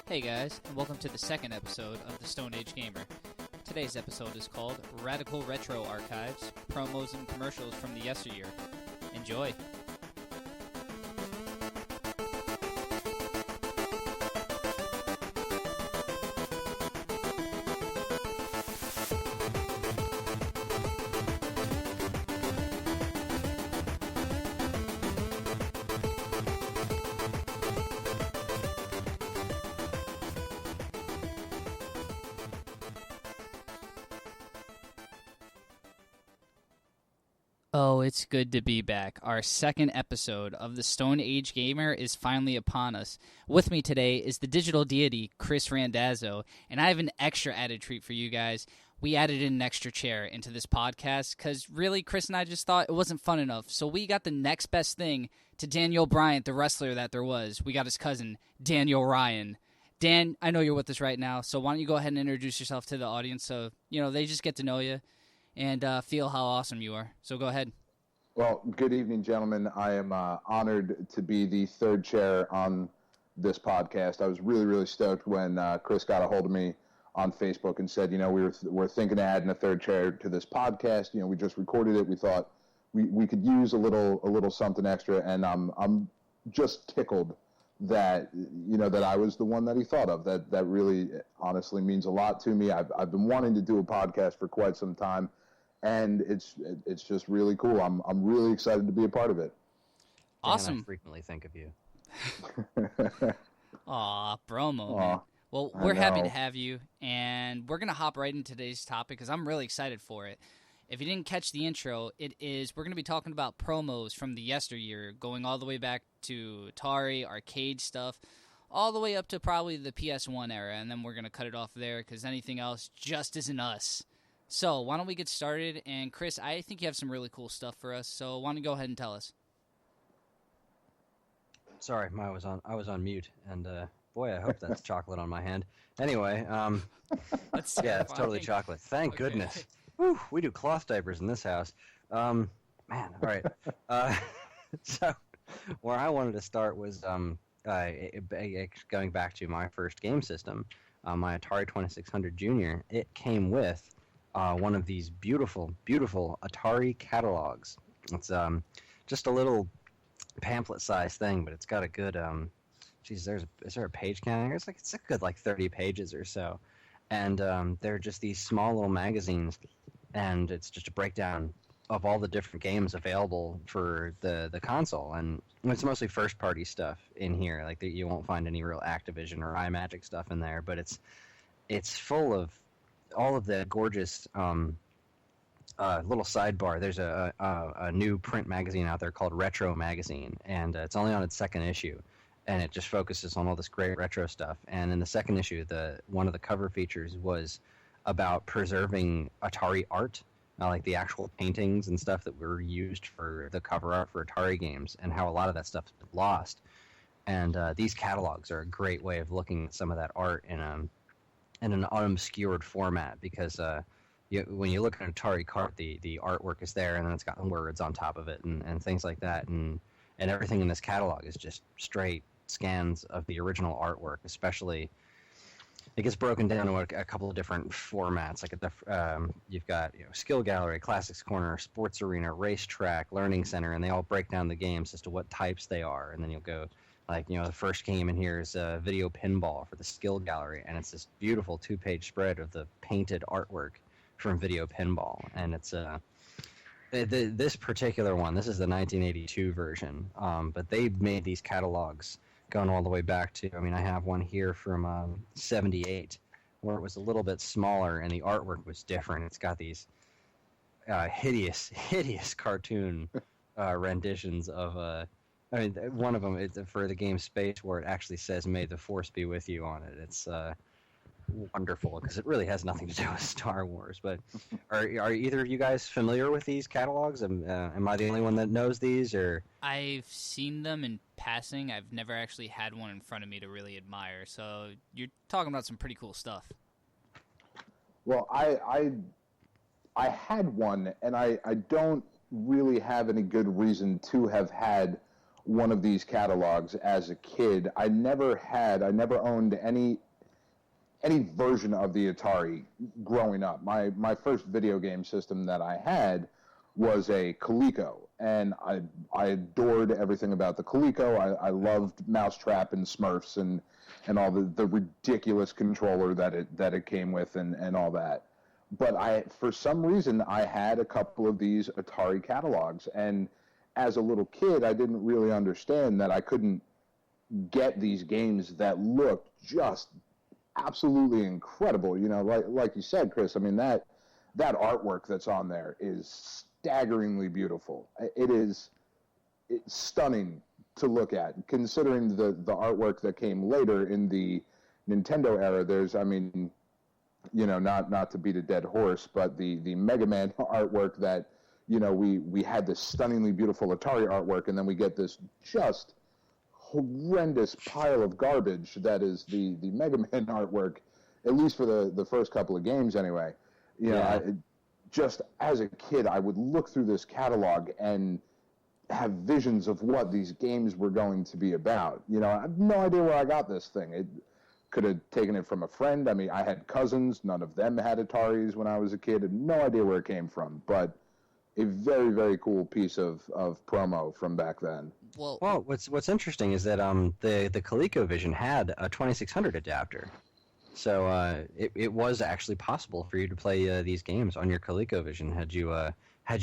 Hey guys, and welcome to the second episode of the Stone Age Gamer. Today's episode is called Radical Retro Archives, Promos and Commercials from the Yesteryear. Enjoy! Oh, it's good to be back. Our second episode of the Stone Age Gamer is finally upon us. With me today is the digital deity, Chris Randazzo, and I have an extra added treat for you guys. We added an extra chair into this podcast because really, Chris and I just thought it wasn't fun enough. So we got the next best thing to Daniel Bryant, the wrestler that there was. We got his cousin, Daniel Ryan. Dan, I know you're with us right now, so why don't you go ahead and introduce yourself to the audience so, they just get to know you and feel how awesome you are. So go ahead. Well, good evening, gentlemen. I am honored to be the third chair on this podcast. I was really, really stoked when Chris got a hold of me on Facebook and said, we're thinking of adding a third chair to this podcast. We just recorded it. We thought we could use a little something extra, and I'm just tickled that that I was the one that he thought of. That really honestly means a lot to me. I've been wanting to do a podcast for quite some time. And it's just really cool. I'm really excited to be a part of it. Awesome. And I frequently think of you. Aw, Bromo, man. Well, we're happy to have you, and we're going to hop right into today's topic because I'm really excited for it. If you didn't catch the intro, we're going to be talking about promos from the yesteryear, going all the way back to Atari, arcade stuff, all the way up to probably the PS1 era, and then we're going to cut it off there because anything else just isn't us. So, why don't we get started? And Chris, I think you have some really cool stuff for us, so why don't you go ahead and tell us? Sorry, I was on mute, and boy, I hope that's chocolate on my hand. Anyway, yeah, it's totally chocolate. Thank goodness. Whew, we do cloth diapers in this house. Man, all right. So, where I wanted to start was going back to my first game system, my Atari 2600 Junior. It came with one of these beautiful, beautiful Atari catalogs. It's just a little pamphlet-sized thing, but it's got a good. Is there a page count? It's a good 30 pages or so, and they're just these small little magazines, and it's just a breakdown of all the different games available for the console, and it's mostly first-party stuff in here. You won't find any real Activision or iMagic stuff in there, but it's full of all of the gorgeous little sidebar. There's a new print magazine out there called Retro Magazine, and it's only on its second issue, and it just focuses on all this great retro stuff. And in the second issue, one of the cover features was about preserving Atari art, like the actual paintings and stuff that were used for the cover art for Atari games, and how a lot of that stuff has been lost. And these catalogs are a great way of looking at some of that art in an unobscured format, because when you look at an Atari cart, the artwork is there, and then it's got words on top of it and things like that, and everything in this catalog is just straight scans of the original artwork. Especially, it gets broken down to a couple of different formats. You've got skill gallery, classics corner, sports arena, racetrack, learning center, and they all break down the games as to what types they are, and then you'll go. The first game in here is video pinball for the skill gallery, and it's this beautiful 2-page spread of the painted artwork from video pinball. And it's this particular one, this is the 1982 version, but they made these catalogs going all the way back to, I have one here from 78, where it was a little bit smaller and the artwork was different. It's got these hideous cartoon renditions of one of them is for the game Space, where it actually says "May the Force be with you" on it. It's wonderful because it really has nothing to do with Star Wars. But are either of you guys familiar with these catalogs? Am I the only one that knows these? Or I've seen them in passing. I've never actually had one in front of me to really admire. So you're talking about some pretty cool stuff. Well, I had one, and I don't really have any good reason to have had one of these catalogs as a kid. I never owned any version of the Atari growing up. My first video game system that I had was a Coleco, and I adored everything about the Coleco. I loved Mousetrap and Smurfs and all the ridiculous controller that it came with and all that. But for some reason, I had a couple of these Atari catalogs, and as a little kid, I didn't really understand that I couldn't get these games that looked just absolutely incredible. You know, like you said, Chris, I mean, that artwork that's on there is staggeringly beautiful. It's stunning to look at, considering the artwork that came later in the Nintendo era. There's, I mean, you know, not to beat a dead horse, but the Mega Man artwork that, you know, we had this stunningly beautiful Atari artwork, and then we get this just horrendous pile of garbage that is the Mega Man artwork, at least for the first couple of games anyway. You know, just as a kid, I would look through this catalog and have visions of what these games were going to be about. You know, I have no idea where I got this thing. It could have taken it from a friend. I mean, I had cousins. None of them had Ataris when I was a kid. I had no idea where it came from, but a very, very cool piece of promo from back then. Well, what's interesting is that the ColecoVision had a 2600 adapter, so it was actually possible for you to play these games on your ColecoVision had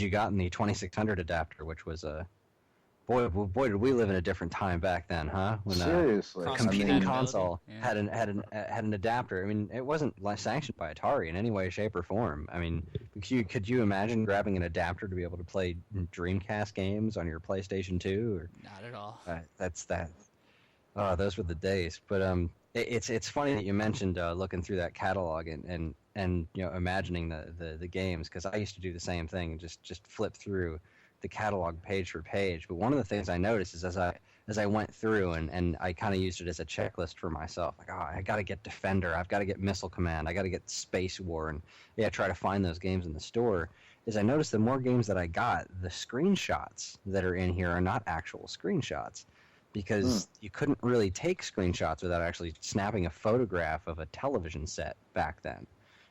you gotten the 2600 adapter, which was boy did we live in a different time back then, huh? When seriously, a competing console had an adapter. I mean, it wasn't sanctioned by Atari in any way, shape, or form. I mean, could you imagine grabbing an adapter to be able to play Dreamcast games on your PlayStation 2? Or, not at all. That's that. Oh, those were the days. But it's funny that you mentioned looking through that catalog and you know, imagining the games, because I used to do the same thing and just flip through the catalog page for page. But one of the things I noticed is as I went through and I kind of used it as a checklist for myself, like, oh, I got to get Defender, I've got to get Missile Command, I got to get Space War, and try to find those games in the store. Is I noticed the more games that I got, the screenshots that are in here are not actual screenshots, because you couldn't really take screenshots without actually snapping a photograph of a television set back then.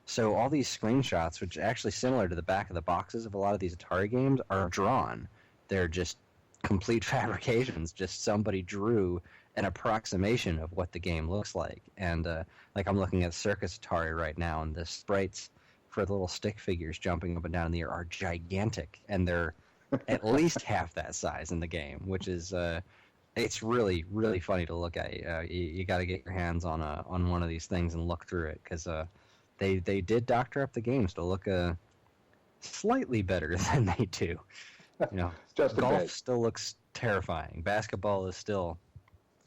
So all these screenshots, which are actually similar to the back of the boxes of a lot of these Atari games, are drawn. They're just complete fabrications. Just somebody drew an approximation of what the game looks like. And like I'm looking at Circus Atari right now, and the sprites for the little stick figures jumping up and down in the air are gigantic, and they're at least half that size in the game, which is it's really, really funny to look at. You got to get your hands on one of these things and look through it, because they did doctor up the games to look slightly better than they do. You know, just golf still looks terrifying. Basketball is still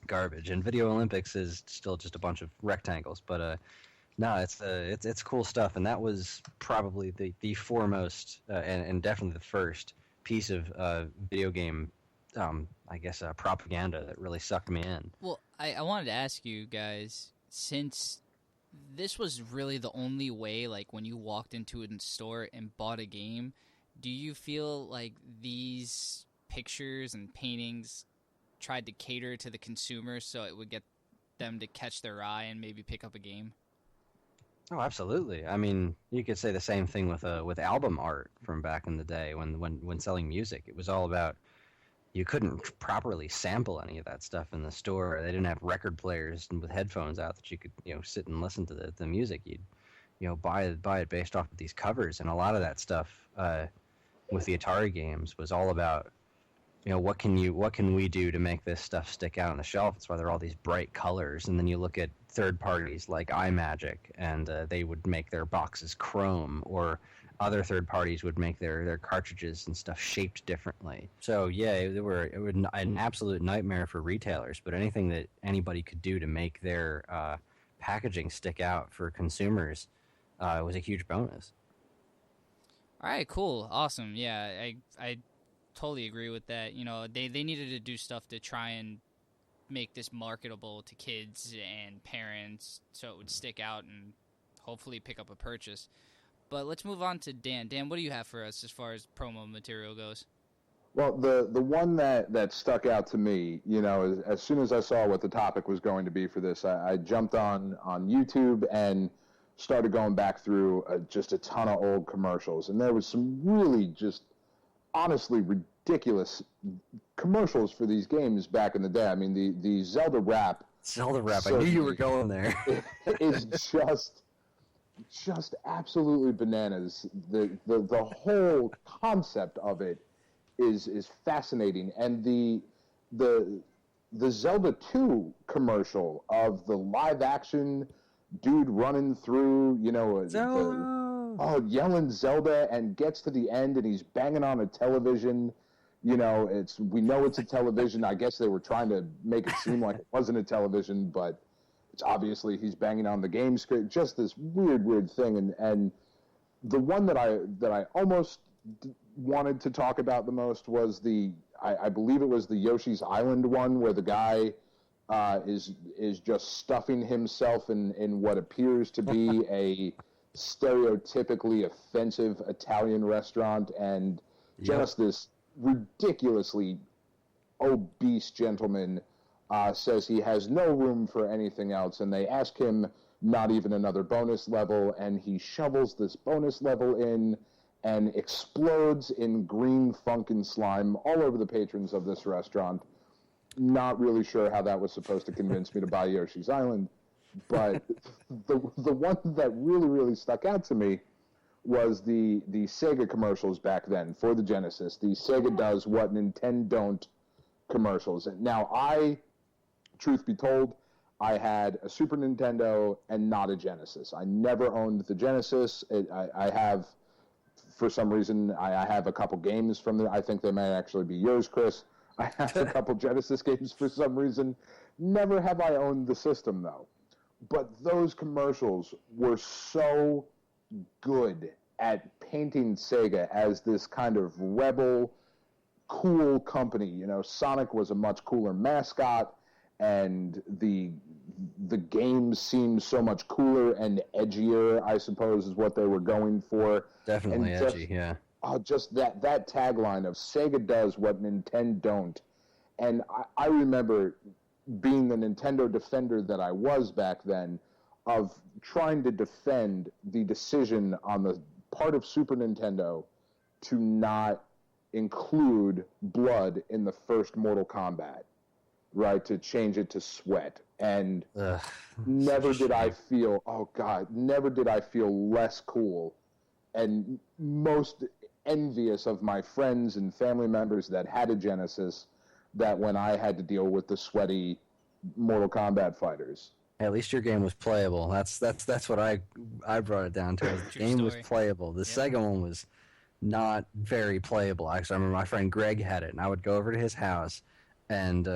garbage, and Video Olympics is still just a bunch of rectangles. But no, it's cool stuff, and that was probably the foremost and definitely the first piece of video game, I guess, propaganda that really sucked me in. Well, I wanted to ask you guys, since this was really the only way, like, when you walked into a store and bought a game, do you feel like these pictures and paintings tried to cater to the consumer so it would get them to catch their eye and maybe pick up a game? Oh, absolutely. I mean, you could say the same thing with album art from back in the day when selling music. It was all about, you couldn't properly sample any of that stuff in the store. They didn't have record players with headphones out that you could, you know, sit and listen to the music. You'd, you know, buy it based off of these covers, and a lot of that stuff with the Atari games was all about, you know, what can we do to make this stuff stick out on the shelf? That's why there are all these bright colors. And then you look at third parties like iMagic, and they would make their boxes chrome, or other third parties would make their cartridges and stuff shaped differently. So yeah, it was an absolute nightmare for retailers. But anything that anybody could do to make their packaging stick out for consumers was a huge bonus. All right, cool, awesome. Yeah, I totally agree with that. You know, they needed to do stuff to try and make this marketable to kids and parents so it would stick out and hopefully pick up a purchase. But let's move on to Dan. Dan, what do you have for us as far as promo material goes? Well, the one that stuck out to me, as soon as I saw what the topic was going to be for this, I jumped on YouTube and started going back through just a ton of old commercials, and there was some really just honestly ridiculous commercials for these games back in the day. I mean, the Zelda rap. Zelda rap. I knew you were going there. Is just absolutely bananas. The whole concept of it is fascinating, and the Zelda 2 commercial of the live action dude running through, yelling Zelda, and gets to the end and he's banging on a television. We know it's a television. I guess they were trying to make it seem like it wasn't a television, but it's obviously he's banging on the game screen. Just this weird thing, and the one that I almost wanted to talk about the most was I believe it was the Yoshi's Island one, where the guy is just stuffing himself in what appears to be a stereotypically offensive Italian restaurant, and just this ridiculously obese gentleman says he has no room for anything else, and they ask him not even another bonus level, and he shovels this bonus level in and explodes in green funk and slime all over the patrons of this restaurant. Not really sure how that was supposed to convince me to buy Yoshi's Island, but the one that really stuck out to me was the Sega commercials back then for the Genesis. The Sega does what Nintendo don't commercials. Now, truth be told, I had a Super Nintendo and not a Genesis. I never owned the Genesis. I have, for some reason, I have a couple games from there. I think they might actually be yours, Chris. I have a couple Genesis games for some reason. Never have I owned the system, though. But those commercials were so good at painting Sega as this kind of rebel, cool company. Sonic was a much cooler mascot, and the games seemed so much cooler and edgier, I suppose, is what they were going for. Definitely edgy, yeah. Just that tagline of Sega does what Nintendo don't. And I remember being the Nintendo defender that I was back then, of trying to defend the decision on the part of Super Nintendo to not include blood in the first Mortal Kombat, right? To change it to sweat. And never did I feel less cool and most envious of my friends and family members that had a Genesis, that when I had to deal with the sweaty Mortal Kombat fighters. At least your game was playable. That's what I brought it down to. The game was playable. The Sega one was not very playable. Actually, I remember my friend Greg had it, and I would go over to his house and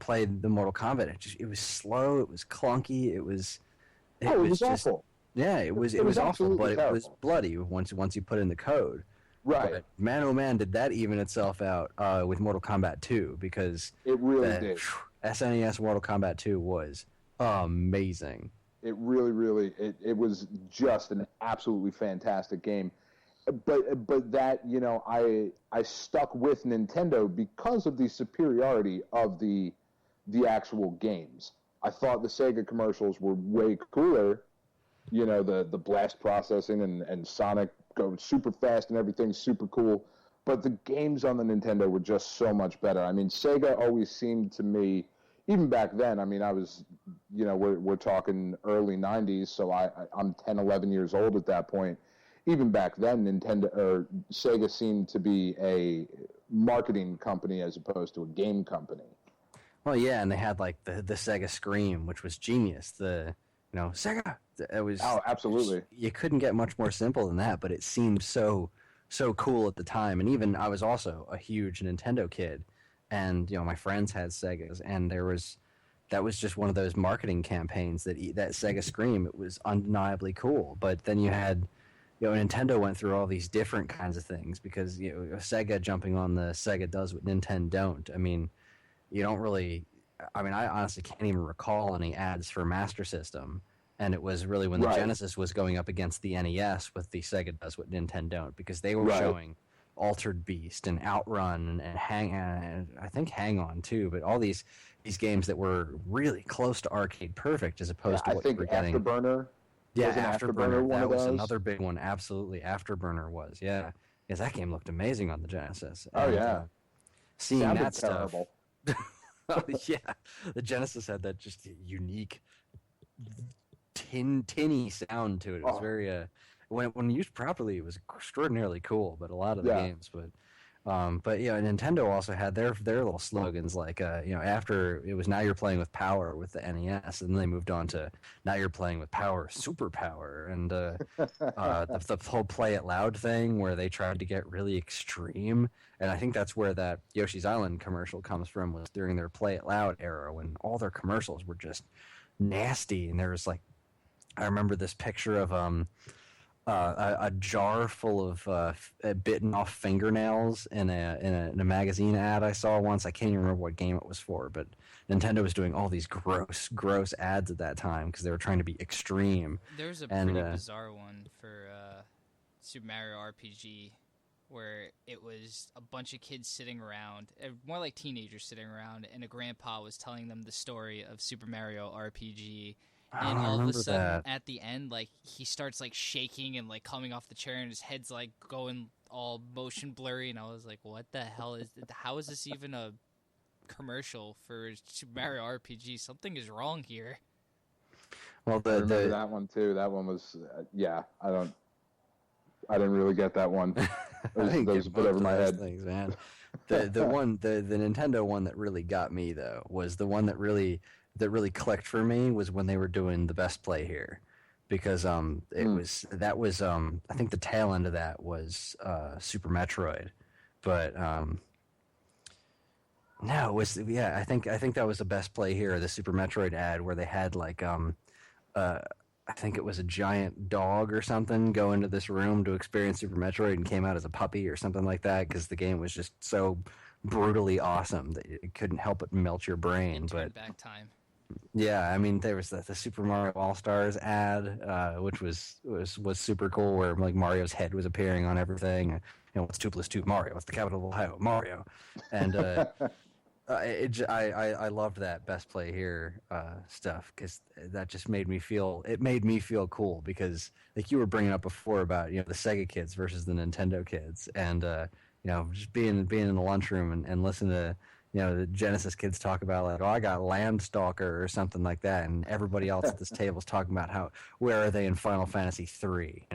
play the Mortal Kombat. It was slow. It was clunky. It was just awful. Yeah, it was awful, but it was bloody once you put in the code. Right. But man, oh man, did that even itself out with Mortal Kombat 2, because it really did. SNES Mortal Kombat 2 was amazing. It really it was just an absolutely fantastic game. But that, I stuck with Nintendo because of the superiority of the actual games. I thought the Sega commercials were way cooler. The blast processing and Sonic go super fast and everything's super cool. But the games on the Nintendo were just so much better. I mean, Sega always seemed to me, even back then, I mean, I was, we're talking early 90s, so I'm 10, 11 years old at that point. Even back then, Sega seemed to be a marketing company as opposed to a game company. Well, yeah, and they had like the Sega Scream, which was genius. Sega. It was. Oh, absolutely. You couldn't get much more simple than that, but it seemed so cool at the time. And even I was also a huge Nintendo kid, and my friends had Segas, and that was just one of those marketing campaigns that Sega Scream. It was undeniably cool, but then you had. Nintendo went through all these different kinds of things because Sega jumping on the Sega does what Nintendo don't. I mean, you don't really. I mean, I honestly can't even recall any ads for Master System, and it was really when the Genesis was going up against the NES with the Sega does what Nintendo don't, because they were showing Altered Beast and Outrun and I think Hang On too, but all these games that were really close to arcade perfect as opposed to what you were getting. Afterburner. Yeah, was an Afterburner. one That of was those? another big one. Absolutely, Afterburner was. Yeah, because that game looked amazing on the Genesis. Oh And, yeah, seeing sounded that stuff. terrible. Oh, yeah, the Genesis had that just unique tinny sound to it. It was very when used properly, it was extraordinarily cool. But a lot of the games, but yeah, Nintendo also had their little slogans like after it was now you're playing with power with the NES, and then they moved on to now you're playing with power, superpower, and the whole play it loud thing where they tried to get really extreme. And I think that's where that Yoshi's Island commercial comes from, was during their play it loud era when all their commercials were just nasty. And there was like, I remember this picture of a jar full of bitten off fingernails in a magazine ad I saw once. I can't even remember what game it was for, but Nintendo was doing all these gross ads at that time because they were trying to be extreme. There's a pretty bizarre one for Super Mario RPG where it was a bunch of kids sitting around, more like teenagers sitting around, and a grandpa was telling them the story of Super Mario RPG. And all of a sudden, at the end, like, he starts, like, shaking and, like, coming off the chair, and his head's, like, going all motion blurry, and I was like, what the hell how is this even a commercial for Super Mario RPG? Something is wrong here. Well, I remember that one, too. That one was, I didn't really get that one. Those put over my head. Things, man. The Nintendo one that really got me, though, was the one that really clicked for me was when they were doing the Best Play Here, because I think the tail end of that was Super Metroid, but no, it was I think that was the Best Play Here, the Super Metroid ad where they had like I think it was a giant dog or something go into this room to experience Super Metroid and came out as a puppy or something like that because the game was just so brutally awesome that it couldn't help but melt your brain. But back time. Yeah, I mean, there was the Super Mario All-Stars ad, which was super cool, where like Mario's head was appearing on everything. What's 2 + 2? Mario. What's the capital of Ohio? Mario. And I loved that Best Play Here stuff because that just made me feel cool because like you were bringing up before about the Sega kids versus the Nintendo kids, and just being in the lunchroom and listening to the Genesis kids talk about like, oh, I got Landstalker or something like that, and everybody else at this table is talking about where are they in Final Fantasy 3,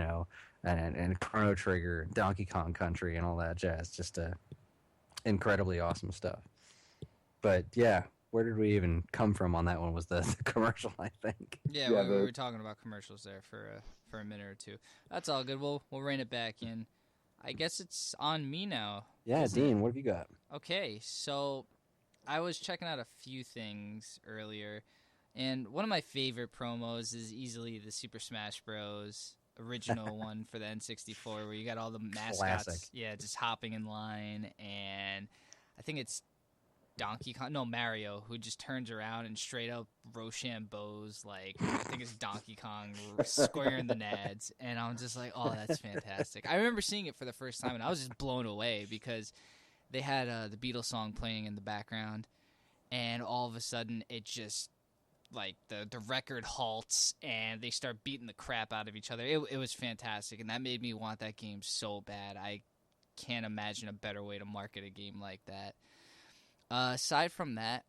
and Chrono Trigger, Donkey Kong Country, and all that jazz. Just incredibly awesome stuff. But yeah, where did we even come from on that one? Was the commercial, I think. Yeah, we were talking about commercials there for a minute or two. That's all good. We'll rein it back in. I guess it's on me now. Yeah, Dean, what have you got? Okay, so I was checking out a few things earlier, and one of my favorite promos is easily the Super Smash Bros. Original one for the N64, where you got all the mascots, classic. Yeah, just hopping in line, and I think it's Mario, who just turns around and straight up Rochambeau's, like, I think it's Donkey Kong squaring the nads, and I'm just like, oh, that's fantastic. I remember seeing it for the first time, and I was just blown away because they had the Beatles song playing in the background, and all of a sudden it just, like, the record halts, and they start beating the crap out of each other. It was fantastic, and that made me want that game so bad. I can't imagine a better way to market a game like that. Aside from that,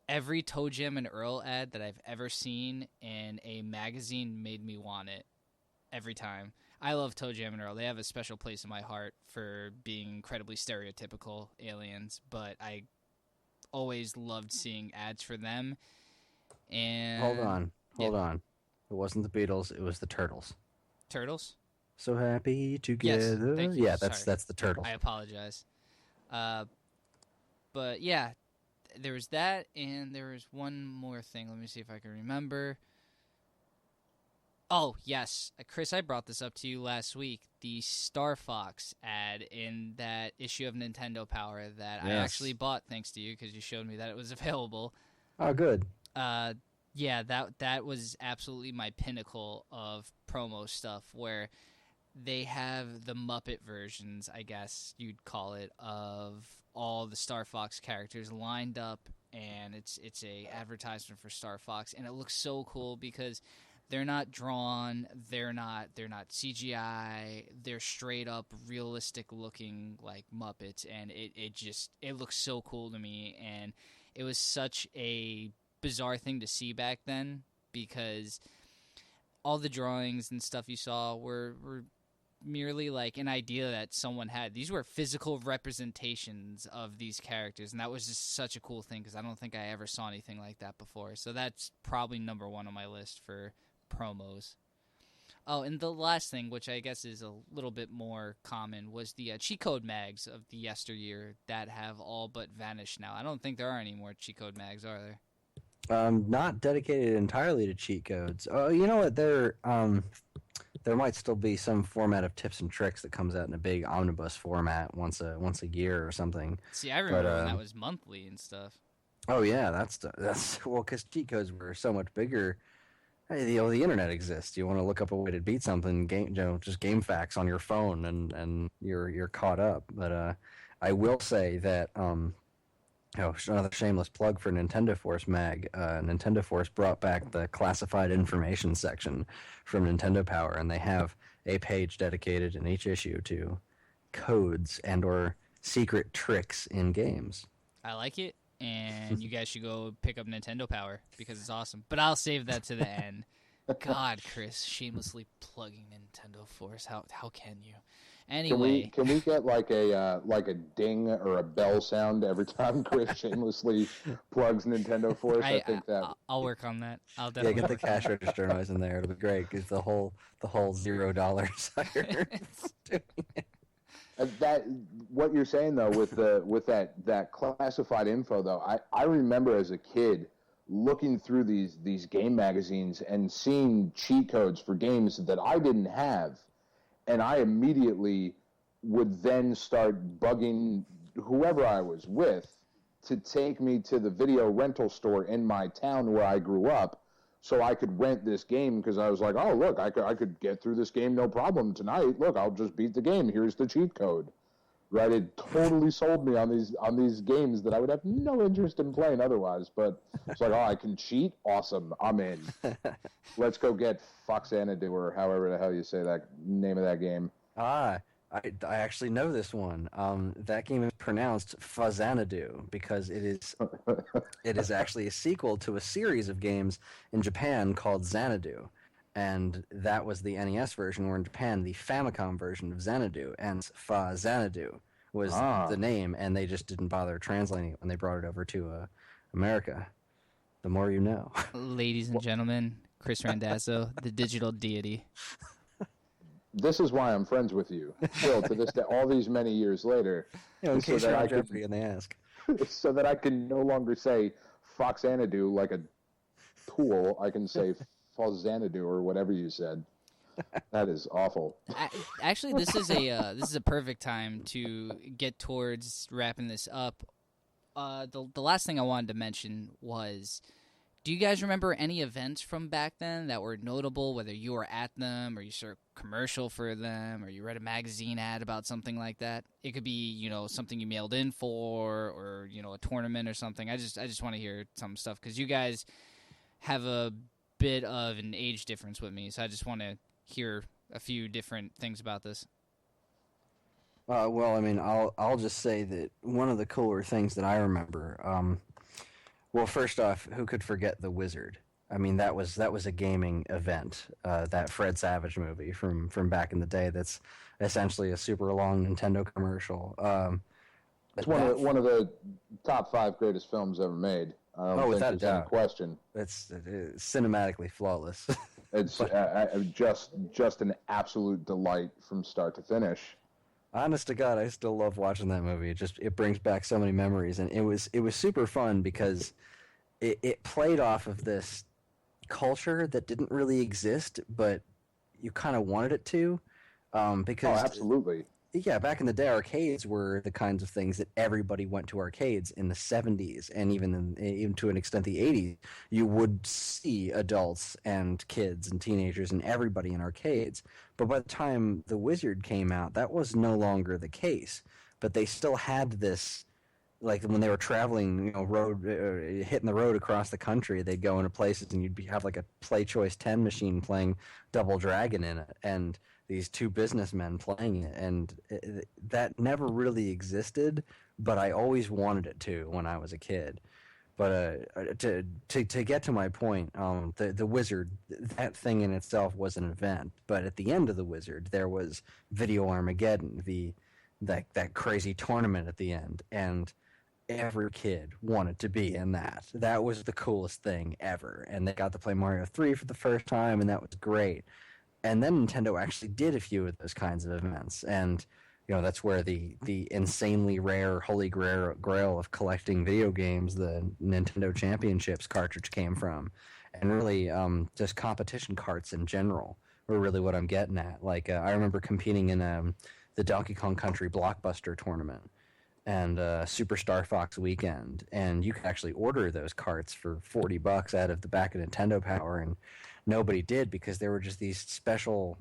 every Toe Jam and Earl ad that I've ever seen in a magazine made me want it every time. I love Toe Jam and Earl. They have a special place in my heart for being incredibly stereotypical aliens, but I always loved seeing ads for them. And Hold on. It wasn't the Beatles, it was the Turtles. Turtles? So happy together. Yes, thank you. Yeah, that's the Turtles. I apologize. But yeah, there was that, and there was one more thing. Let me see if I can remember. Oh, yes. Chris, I brought this up to you last week. The Star Fox ad in that issue of Nintendo Power that I actually bought thanks to you because you showed me that it was available. Oh, good. Yeah, that was absolutely my pinnacle of promo stuff where they have the Muppet versions, I guess you'd call it, of all the Star Fox characters lined up, and it's a advertisement for Star Fox, and it looks so cool because they're not drawn, they're not CGI, they're straight up realistic looking like Muppets, and it looks so cool to me, and it was such a bizarre thing to see back then because all the drawings and stuff you saw were merely like an idea that someone had. These were physical representations of these characters, and that was just such a cool thing because I don't think I ever saw anything like that before. So that's probably number one on my list for promos. Oh, and the last thing, which I guess is a little bit more common, was the cheat code mags of the yesteryear that have all but vanished now. I don't think there are any more cheat code mags, are there? Not dedicated entirely to cheat codes. Oh, you know what? There might still be some format of tips and tricks that comes out in a big omnibus format once a year or something. See, I remember when that was monthly and stuff. Oh yeah, that's well, because cheat codes were so much bigger. Hey, the internet exists. You want to look up a way to beat something, just game facts on your phone, and you're caught up. But I will say that another shameless plug for Nintendo Force Mag. Nintendo Force brought back the classified information section from Nintendo Power, and they have a page dedicated in each issue to codes and/or secret tricks in games. I like it. And you guys should go pick up Nintendo Power because it's awesome. But I'll save that to the end. God, Chris, shamelessly plugging Nintendo Force. How can you? Anyway, can we get like a ding or a bell sound every time Chris shamelessly plugs Nintendo Force? I think that I'll work on that. I'll definitely get the cash register noise in there. It'll be great because the whole $0 sire is doing it. That what you're saying though with that classified info though, I remember as a kid looking through these game magazines and seeing cheat codes for games that I didn't have, and I immediately would then start bugging whoever I was with to take me to the video rental store in my town where I grew up so I could rent this game because I was like, oh, look, I could get through this game no problem tonight. Look, I'll just beat the game. Here's the cheat code. Right? It totally sold me on these games that I would have no interest in playing otherwise. But it's like, oh, I can cheat? Awesome. I'm in. Let's go get Foxanadu or however the hell you say that name of that game. I actually know this one. That game is pronounced Fazanadu because it is actually a sequel to a series of games in Japan called Xanadu, and that was the NES version. Where in Japan, the Famicom version of Xanadu, and Fazanadu was the name, and they just didn't bother translating it when they brought it over to America. The more you know. Ladies and gentlemen, Chris Randazzo, the digital deity. This is why I'm friends with you, still to this day, all these many years later. In case you're on Jeopardy and they ask. So that I can no longer say Foxanadu like a tool. I can say Fozanadu or whatever you said. That is awful. Actually, this is a perfect time to get towards wrapping this up. The last thing I wanted to mention was, do you guys remember any events from back then that were notable, whether you were at them or you saw a commercial for them or you read a magazine ad about something like that? It could be, something you mailed in for or, a tournament or something. I just want to hear some stuff because you guys have a bit of an age difference with me, so I just want to hear a few different things about this. Well, I mean, I'll just say that one of the cooler things that I remember, well, first off, who could forget The Wizard? I mean, that was a gaming event, that Fred Savage movie from back in the day. That's essentially a super long Nintendo commercial. It's one of the top 5 greatest films ever made. I don't think without a there's any doubt. question. It's cinematically flawless. It's just an absolute delight from start to finish. Honest to God, I still love watching that movie. It brings back so many memories, and it was super fun because it played off of this culture that didn't really exist, but you kind of wanted it to. Because absolutely. Yeah, back in the day, arcades were the kinds of things that everybody went to arcades in the 70s, and even to an extent the 80s. You would see adults and kids and teenagers and everybody in arcades. But by the time The Wizard came out, that was no longer the case. But they still had this, like when they were traveling, hitting the road across the country, they'd go into places and have like a Play Choice 10 machine playing Double Dragon in it, and these two businessmen playing it, and that never really existed, but I always wanted it to when I was a kid. But to get to my point, the Wizard, that thing in itself was an event. But at the end of the Wizard, there was Video Armageddon, that crazy tournament at the end, and every kid wanted to be in that. That was the coolest thing ever. And they got to play Mario 3 for the first time, and that was great. And then Nintendo actually did a few of those kinds of events. And, that's where the insanely rare holy grail of collecting video games, the Nintendo Championships cartridge, came from. And really, just competition carts in general were really what I'm getting at. Like, I remember competing in the Donkey Kong Country Blockbuster tournament and Super Star Fox Weekend, and you could actually order those carts for $40 out of the back of Nintendo Power, and nobody did because there were just these special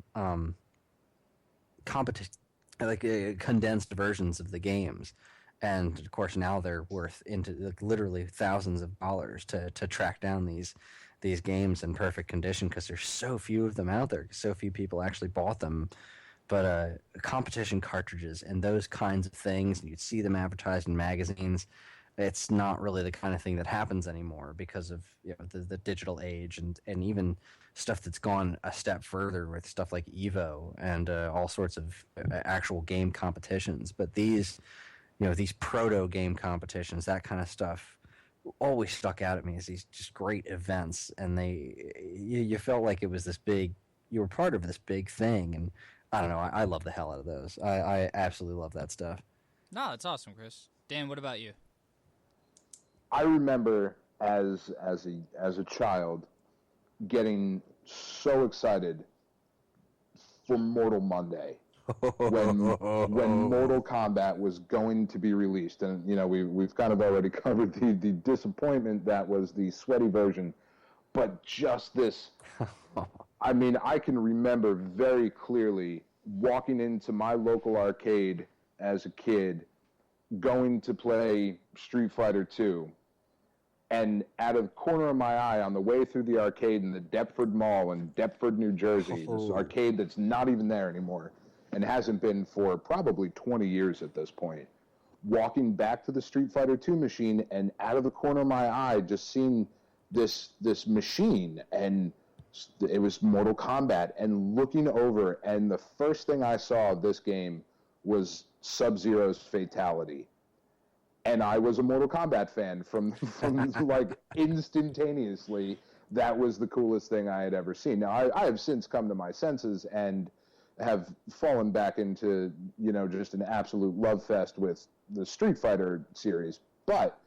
condensed versions of the games, and of course now they're worth into literally thousands of dollars to track down these games in perfect condition because there's so few of them out there, so few people actually bought them. But competition cartridges and those kinds of things, you'd see them advertised in magazines. It's not really the kind of thing that happens anymore because of the digital age and even stuff that's gone a step further with stuff like Evo and all sorts of actual game competitions. But these proto game competitions, that kind of stuff, always stuck out at me as these just great events, and you felt like it was this big. You were part of this big thing, and I don't know. I love the hell out of those. I absolutely love that stuff. No, it's awesome, Chris. Dan, what about you? I remember as a child getting so excited for Mortal Monday when Mortal Kombat was going to be released, and we've kind of already covered the disappointment that was the sweaty version, but just this. I mean, I can remember very clearly walking into my local arcade as a kid, going to play Street Fighter 2, and out of the corner of my eye on the way through the arcade in the Deptford Mall in Deptford, New Jersey, this arcade that's not even there anymore and hasn't been for probably 20 years at this point, walking back to the Street Fighter 2 machine and out of the corner of my eye just seeing this machine, and it was Mortal Kombat, and looking over, and the first thing I saw of this game was Sub-Zero's fatality. And I was a Mortal Kombat fan from like instantaneously. That was the coolest thing I had ever seen. Now, I have since come to my senses and have fallen back into, just an absolute love fest with the Street Fighter series. But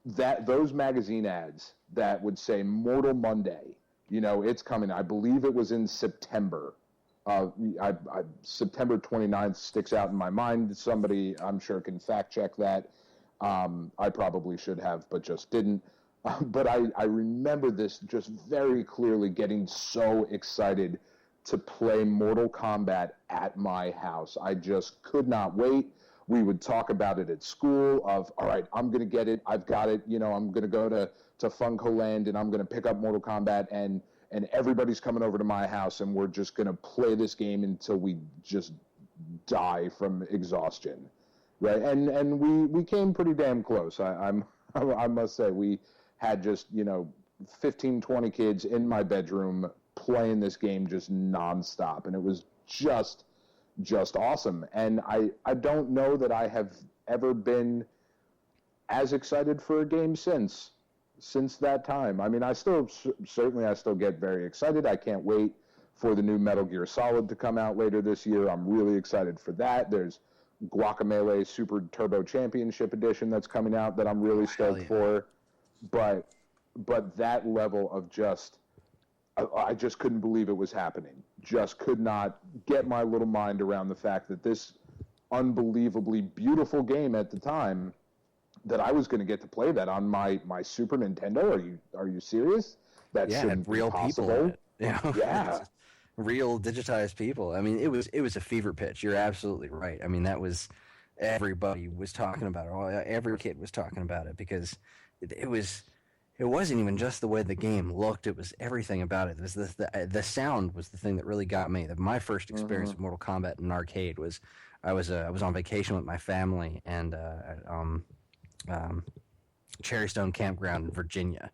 those magazine ads that would say Mortal Monday, it's coming. I believe it was in September. September 29th sticks out in my mind. Somebody, I'm sure, can fact check that. I probably should have, but just didn't. But I remember this just very clearly, getting so excited to play Mortal Kombat at my house. I just could not wait. We would talk about it at school of, all right, I'm going to get it. I've got it. I'm going to go to Funko Land and I'm going to pick up Mortal Kombat, and everybody's coming over to my house and we're just going to play this game until we just die from exhaustion. Right. And we came pretty damn close. I must say, we had just, 15, 20 kids in my bedroom playing this game just nonstop. And it was just awesome. And I don't know that I have ever been as excited for a game since that time. I mean, I still get very excited. I can't wait for the new Metal Gear Solid to come out later this year. I'm really excited for that. There's Guacamelee Super Turbo Championship Edition that's coming out that I'm really stoked for. But that level of just I just couldn't believe it was happening. Just could not get my little mind around the fact that this unbelievably beautiful game at the time, that I was going to get to play that on my Super Nintendo. Are you serious? That shouldn't be real possible. people in it, you know? Yeah. Real digitized people. I mean, it was a fever pitch. You're absolutely right. I mean, that was everybody was talking about it. Well, every kid was talking about it because it wasn't even just the way the game looked. It was everything about it. It was the sound was the thing that really got me. My first experience with Mortal Kombat in an arcade was I was on vacation with my family and Cherrystone Campground in Virginia.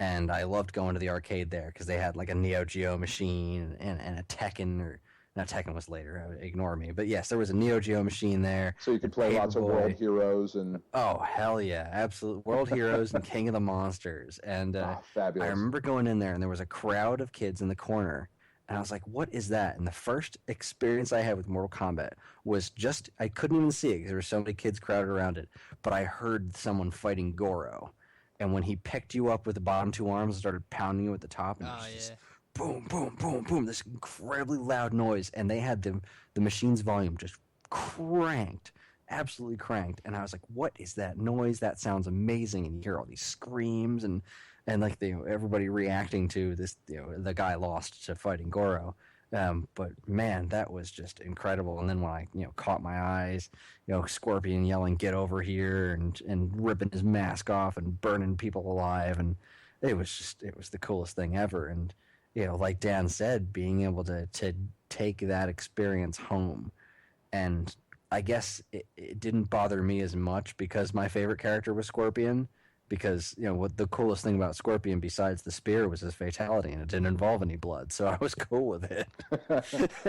And I loved going to the arcade there because they had like a Neo Geo machine and a Tekken, or not Tekken was later, ignore me. But yes, there was a Neo Geo machine there. So you could play lots of World Heroes and... Oh, hell yeah, absolutely. World Heroes and King of the Monsters. And fabulous. I remember going in there and there was a crowd of kids in the corner. And I was like, what is that? And the first experience I had with Mortal Kombat was just, I couldn't even see it because there were so many kids crowded around it. But I heard someone fighting Goro. And when he picked you up with the bottom two arms and started pounding you at the top, and it was just boom, boom, boom, boom, this incredibly loud noise. And they had the machine's volume just cranked, absolutely cranked. And I was like, what is that noise? That sounds amazing. And you hear all these screams and like everybody reacting to this, the guy lost to fighting Goro. But man, that was just incredible. And then when I, caught my eyes, Scorpion yelling, "Get over here," and ripping his mask off and burning people alive. And it was the coolest thing ever. And, like Dan said, being able to take that experience home. And I guess it didn't bother me as much because my favorite character was Scorpion. Because, what the coolest thing about Scorpion besides the spear was his fatality, and it didn't involve any blood, so I was cool with it.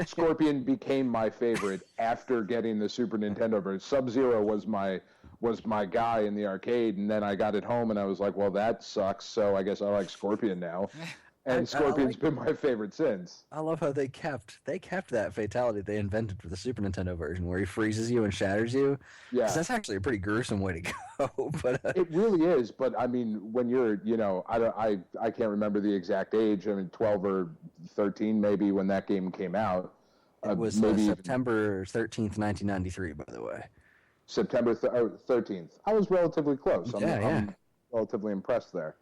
Scorpion became my favorite after getting the Super Nintendo version. Sub-Zero was my guy in the arcade, and then I got it home, and I was like, well, that sucks, so I guess I like Scorpion now. And Scorpion's been my favorite since. I love how they kept that fatality they invented for the Super Nintendo version, where he freezes you and shatters you. Yeah, 'cause that's actually a pretty gruesome way to go. But it really is. But I mean, when you're, I can't remember the exact age. I mean, 12 or 13 maybe when that game came out. It was September 13th, 1993. By the way, September 13th. I was relatively close. I'm relatively impressed there.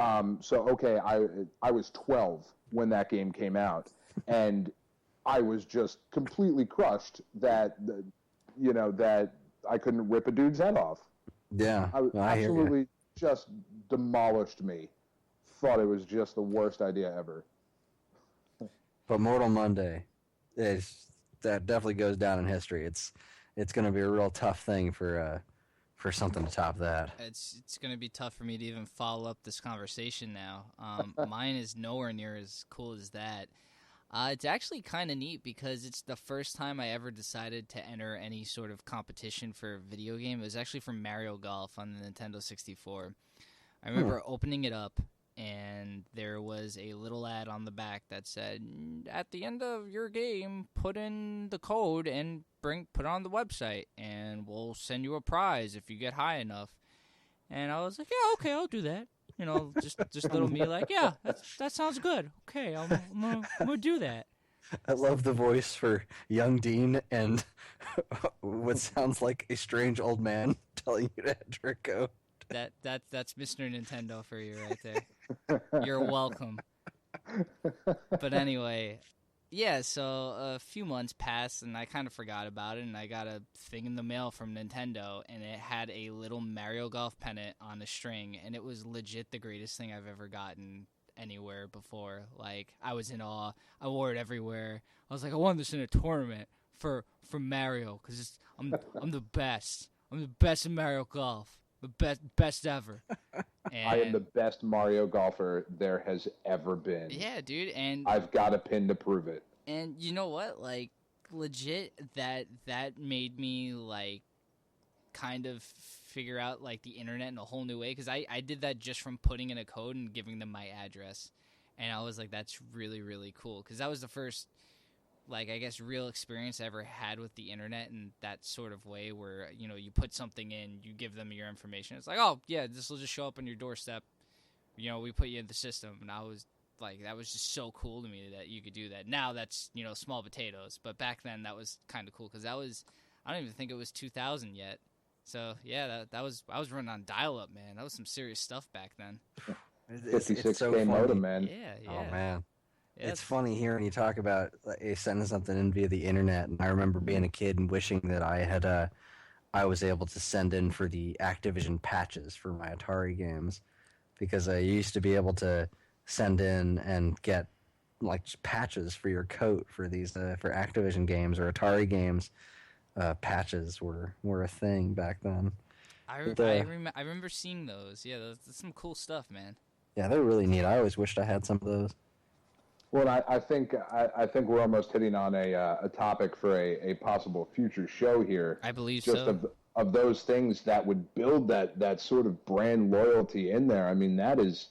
Okay, I was 12 when that game came out, and I was just completely crushed that I couldn't rip a dude's head off. Yeah, I absolutely just demolished me. Thought it was just the worst idea ever. But Mortal Monday, that definitely goes down in history. It's going to be a real tough thing for something to top that. It's going to be tough for me to even follow up this conversation now. Mine is nowhere near as cool as that. It's actually kind of neat because it's the first time I ever decided to enter any sort of competition for a video game. It was actually for Mario Golf on the Nintendo 64. I remember opening it up, and there was a little ad on the back that said, at the end of your game, put in the code and put it on the website, and we'll send you a prize if you get high enough. And I was like, yeah, okay, I'll do that. Just little me like, yeah, that sounds good. Okay, I'm gonna do that. I love the voice for young Dean and what sounds like a strange old man telling you to enter a code. That's Mr. Nintendo for you right there. You're welcome. But anyway, yeah, so a few months passed, and I kind of forgot about it, and I got a thing in the mail from Nintendo, and it had a little Mario Golf pennant on a string, and it was legit the greatest thing I've ever gotten anywhere before. Like, I was in awe. I wore it everywhere. I was like, I won this in a tournament for Mario, because I'm the best. I'm the best in Mario Golf. The best ever. And I am the best Mario golfer there has ever been. Yeah, dude, and I've got a pin to prove it. And you know what? Like, legit, that made me, like, kind of figure out, like, the internet in a whole new way, because I did that just from putting in a code and giving them my address. And I was like, that's really, really cool, because that was the first, like, I guess, real experience I ever had with the internet in that sort of way where, you put something in, you give them your information. It's like, oh, yeah, this will just show up on your doorstep. We put you in the system. And I was like that was just so cool to me that you could do that. Now that's small potatoes, but back then that was kind of cool because I don't even think it was 2000 yet. So yeah, I was running on dial-up, man. That was some serious stuff back then. 56K so modem, man. Yeah. Oh man. Yeah, It's funny hearing you talk about sending something in via the internet, and I remember being a kid and wishing that I was able to send in for the Activision patches for my Atari games, because I used to be able to send in and get like patches for your coat for these for Activision games or Atari games. Patches were a thing back then. I remember seeing those. Yeah, that's some cool stuff, man. Yeah, they're really neat. I always wished I had some of those. Well, I think we're almost hitting on a topic for a possible future show here. I believe just so. Of those things that would build that sort of brand loyalty in there. I mean, that is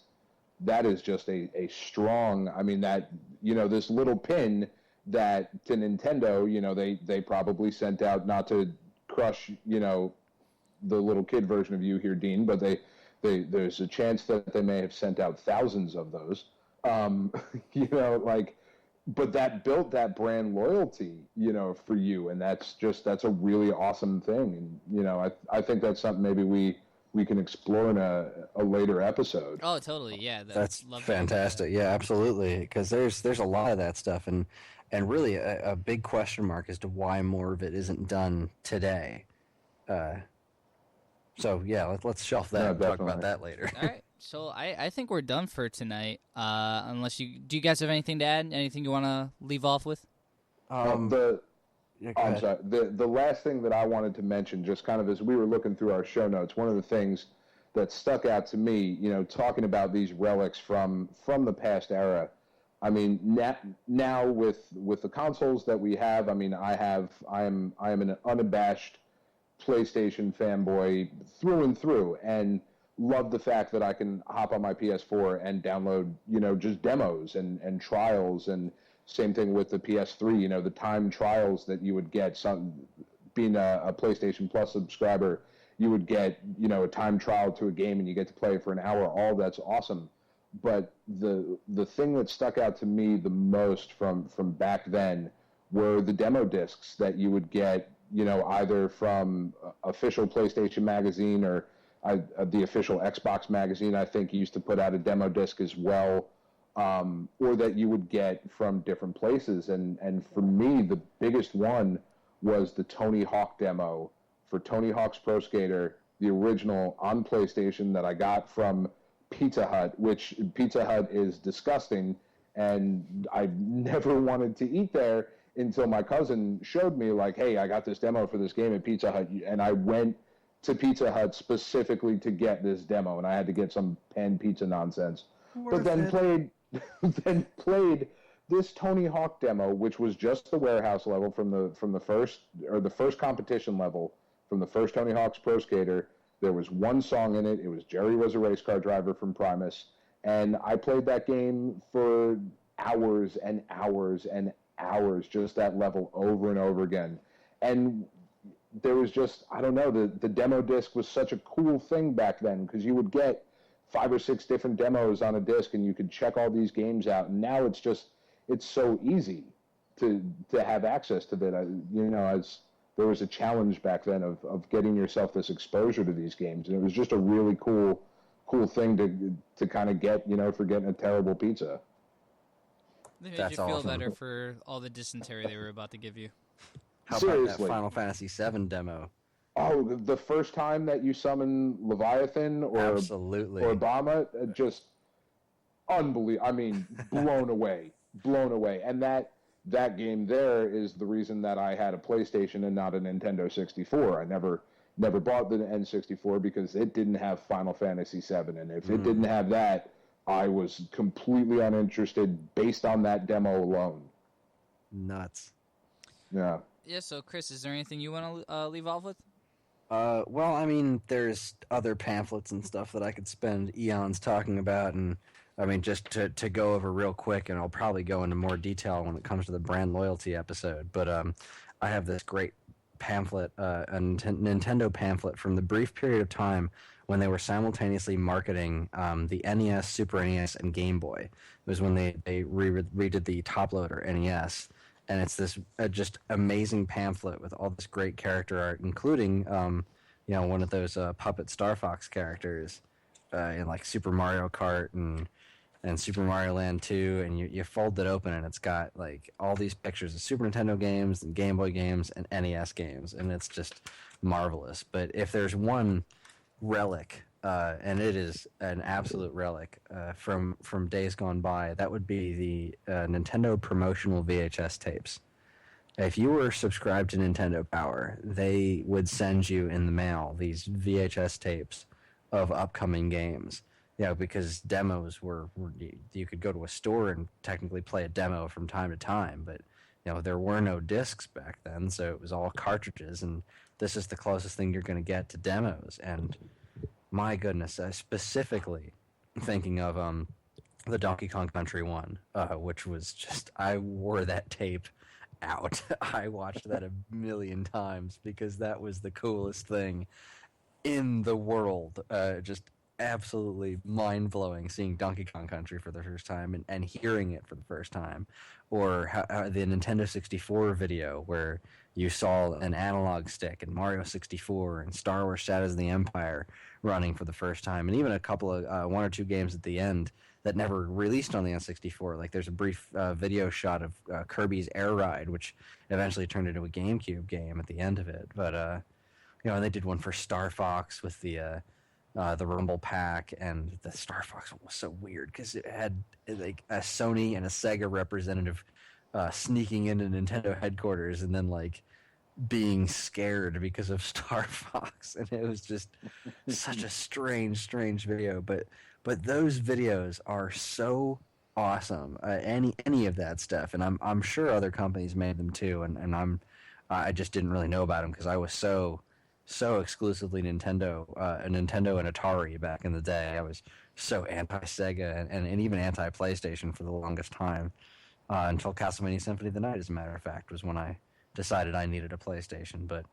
just a strong. I mean, that this little pin that to Nintendo, they probably sent out, not to crush the little kid version of you here, Dean, but there's a chance that they may have sent out thousands of those. But that built that brand loyalty, for you, and that's a really awesome thing, and I think that's something maybe we can explore in a later episode. Oh, totally, yeah. That's fantastic. Yeah, absolutely, because there's a lot of that stuff, and really a big question mark as to why more of it isn't done today. So yeah, let's shelf that and talk about that later. All right. So I think we're done for tonight. Unless do you guys have anything to add? Anything you want to leave off with? I'm sorry. The last thing that I wanted to mention, just kind of as we were looking through our show notes, one of the things that stuck out to me, talking about these relics from the past era. I mean, now with the consoles that we have, I mean, I am an unabashed PlayStation fanboy through and through, and love the fact that I can hop on my PS4 and download, just demos and trials, and same thing with the PS3, the time trials that you would get. Being a PlayStation Plus subscriber, you would get, a time trial to a game and you get to play for an hour. All that's awesome. But the thing that stuck out to me the most from back then were the demo discs that you would get, either from official PlayStation magazine or the official Xbox magazine. I think used to put out a demo disc as well, or that you would get from different places. And for me, the biggest one was the Tony Hawk demo for Tony Hawk's Pro Skater, the original on PlayStation that I got from Pizza Hut, which Pizza Hut is disgusting, and I never wanted to eat there until my cousin showed me, like, hey, I got this demo for this game at Pizza Hut, and I went to Pizza Hut specifically to get this demo, and I had to get some pan pizza nonsense. But then played this Tony Hawk demo, which was just the warehouse level from the first competition level from the first Tony Hawk's Pro Skater. There was one song in it. It was Jerry Was a Race Car Driver from Primus, and I played that game for hours and hours and hours, just that level over and over again. And there was just, I don't know, the demo disc was such a cool thing back then, because you would get 5 or 6 different demos on a disc and you could check all these games out. And now it's so easy to have access to that. As there was a challenge back then of getting yourself this exposure to these games, and it was just a really cool thing to kind of get, for getting a terrible pizza. They made you feel better for all the dysentery they were about to give you. How about that Final Fantasy VII demo? Oh, the first time that you summon Leviathan or Bahamut, just unbelievable. I mean, blown away. And that game there is the reason that I had a PlayStation and not a Nintendo 64. I never bought the N64 because it didn't have Final Fantasy VII, and if it didn't have that, I was completely uninterested based on that demo alone. Nuts. Yeah. Yeah, so Chris, is there anything you want to leave off with? Well, I mean, there's other pamphlets and stuff that I could spend eons talking about, and I mean, just to go over real quick, and I'll probably go into more detail when it comes to the brand loyalty episode, but I have this great pamphlet, Nintendo pamphlet from the brief period of time when they were simultaneously marketing the NES, Super NES, and Game Boy. It was when they redid the top loader NES, and it's this just amazing pamphlet with all this great character art, including one of those puppet Star Fox characters in like Super Mario Kart and Super Mario Land 2, and you fold it open and it's got like all these pictures of Super Nintendo games and Game Boy games and NES games, and it's just marvelous. But if there's one relic, and it is an absolute relic from days gone by, that would be the Nintendo promotional VHS tapes. If you were subscribed to Nintendo Power, they would send you in the mail these VHS tapes of upcoming games. Because demos were you could go to a store and technically play a demo from time to time, but there were no discs back then, so it was all cartridges, and this is the closest thing you're going to get to demos. And my goodness, specifically thinking of the Donkey Kong Country one, which was just, I wore that tape out. I watched that a million times because that was the coolest thing in the world. Just absolutely mind-blowing seeing Donkey Kong Country for the first time and hearing it for the first time, or the Nintendo 64 video where you saw an analog stick and Mario 64 and Star Wars Shadows of the Empire running for the first time, and even a couple of one or two games at the end that never released on the N64. Like there's a brief video shot of Kirby's Air Ride, which eventually turned into a GameCube game at the end of it. But and they did one for Star Fox with the Rumble Pack, and the Star Fox one was so weird because it had like a Sony and a Sega representative sneaking into Nintendo headquarters and then like being scared because of Star Fox, and it was just such a strange video. But those videos are so awesome. Any of that stuff, and I'm sure other companies made them too, and I just didn't really know about them because I was so exclusively Nintendo and Atari back in the day. I was so anti-Sega and even anti-PlayStation for the longest time, until Castlevania Symphony of the Night, as a matter of fact, was when I decided I needed a PlayStation. But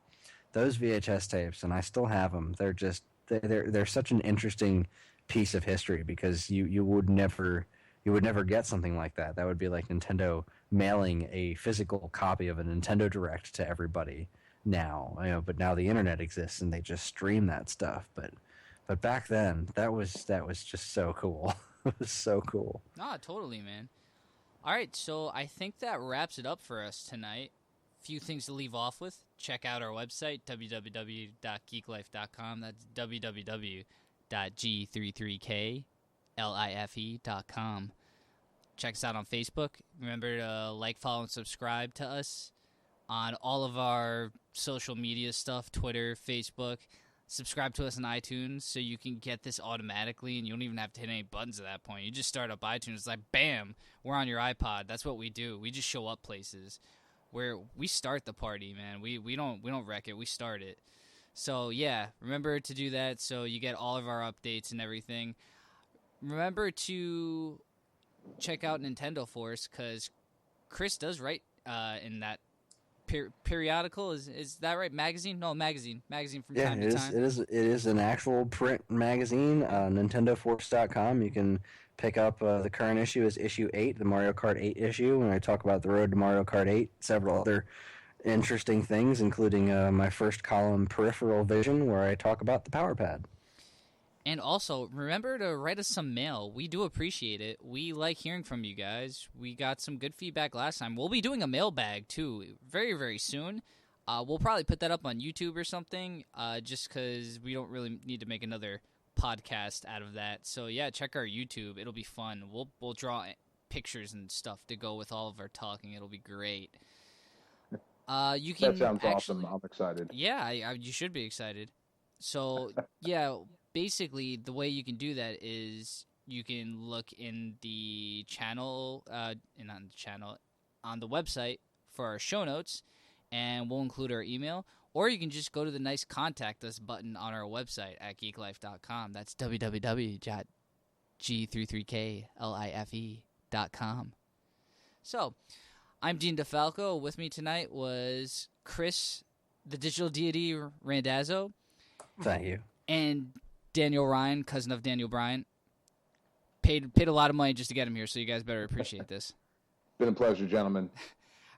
those VHS tapes, and I still have them, they're such an interesting piece of history because you would never get something like that. That would be like Nintendo mailing a physical copy of a Nintendo Direct to everybody now, but now the internet exists and they just stream that stuff. But back then, that was just so cool. It was so cool. Ah, totally, man. All right, so I think that wraps it up for us tonight. Few things to leave off with. Check out our website, www.geeklife.com. That's www.g33klife.com. Check us out on Facebook. Remember to like, follow, and subscribe to us on all of our social media stuff, Twitter, Facebook. Subscribe to us on iTunes so you can get this automatically, and you don't even have to hit any buttons at that point. You just start up iTunes. It's like, bam, we're on your iPod. That's what we do. We just show up places where we start the party, man. We don't wreck it. We start it. So, yeah, remember to do that so you get all of our updates and everything. Remember to check out Nintendo Force because Chris does write in that periodical. Is that right? Magazine from time to time. It is an actual print magazine. NintendoForce.com. You can pick up the current issue is issue 8, the Mario Kart 8 issue, and I talk about the road to Mario Kart 8, several other interesting things, including my first column, Peripheral Vision, where I talk about the Power Pad. And also, remember to write us some mail. We do appreciate it. We like hearing from you guys. We got some good feedback last time. We'll be doing a mailbag, too, very, very soon. We'll probably put that up on YouTube or something, just because we don't really need to make another podcast out of that. So, yeah, check our YouTube. It'll be fun. We'll draw pictures and stuff to go with all of our talking. It'll be great. You can that sounds awesome. I'm excited. Yeah, you should be excited. So, yeah, basically the way you can do that is you can look in the channel, on the website for our show notes, and we'll include our email. Or you can just go to the nice contact us button on our website at geeklife.com. That's www.g33klife.com. So, I'm Dean DeFalco. With me tonight was Chris the digital deity Randazzo, Thank you. and Daniel Ryan, cousin of Daniel Bryan. Paid a lot of money just to get him here, so you guys better appreciate this. Been a pleasure, gentlemen.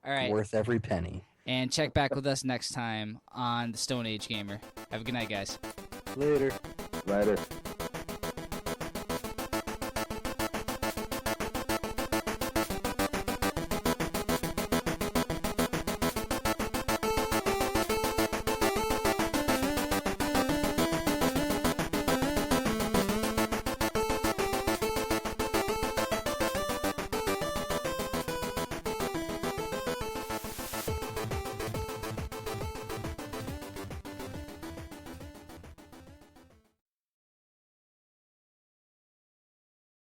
All right. Worth every penny. And check back with us next time on the Stone Age Gamer. Have a good night, guys. Later. Later.